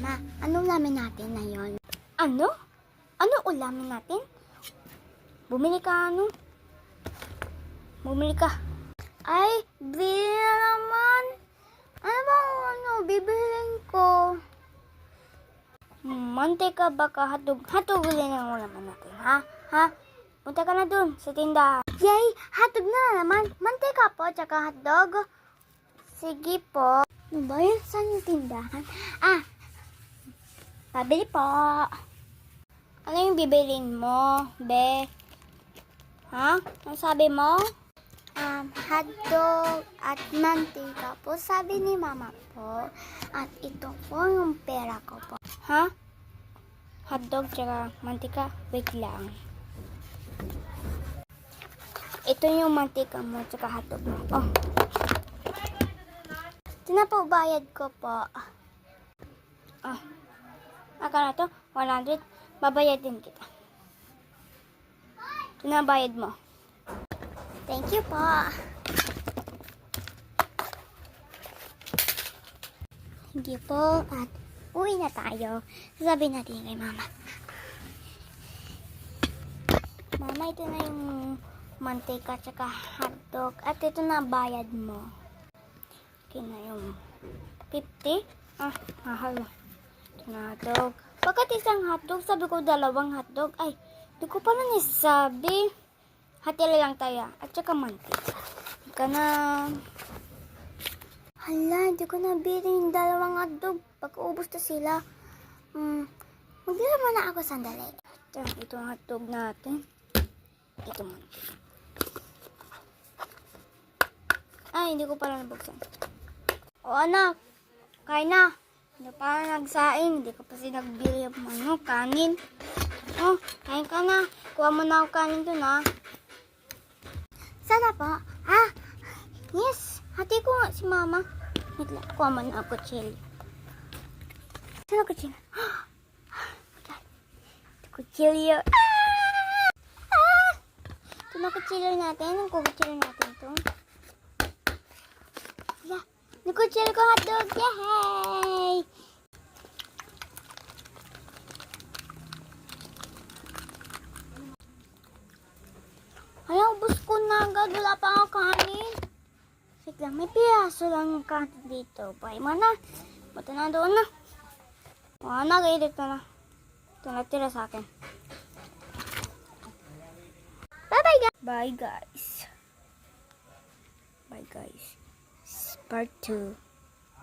Mama, anong ulamin natin ngayon? Ano? Ano ulamin natin? Bumili ka Bumili ka. Ay, bili na naman. Ano ba bibilin ko? Mantika baka hatog. Hatog ulit ang ulaman natin, ha? Ha? Punta ka na dun sa tindahan. Yay! Hatog na naman. Mantika po, tsaka hotdog. Sige po. Ano ba yun? Saan yung tindahan? Pabili po. Ano yung bibilin mo, be? Ha? Ano sabi mo? Hotdog at mantika po. Sabi ni mama po. At ito po yung pera ko po. Ha? Hotdog tsaka mantika? Wait lang. Ito yung mantika mo tsaka hotdog mo. Oh. Ito na po bayad ko po. Aka na to? 100. Babayad din kita. Ito na bayad mo. Thank you po. Thank you po. At uwi na tayo. Sasabihin natin kay mama. Mama, ito na yung mantika tsaka hotdog. At ito na bayad mo. Okay na yung 50. Mahal. Ito na hotdog. Bakit isang hotdog? Sabi ko 2 hotdog. Ay, hindi ko pala nasabi. Hatili lang tayo. At saka mantika. Ika na. Hala, hindi ko nabili yung 2 hotdog. Pag-ubos na sila. Maglila muna ako sandali. Ito ang hotdog natin. Ito mantika. Ay, hindi ko pala nabuksan. O anak, kain na. Hindi pa nagsaing. Hindi ko pa sinagbili yung kanin. Oh, kain ka na. Kuha mo na ako kanin dun, ha. Sana po. Yes. Hati ko nga si mama. Kuha mo na ako chili. Saan ako chili? Kuchilyo. Ito na kuchilyo natin. Ang kuchilyo natin ito. Yeah. Nakuchilyo ko hotdog. Yay! Ay, ubos ko na agad. Wala pa ako kanin. Sige lang, may piraso lang yung kanin dito. Buhay mo na. Bata na doon na. Nag-edit na na. Ito na tira sa akin. Bye-bye guys. Bye guys. Bye guys. Part 2.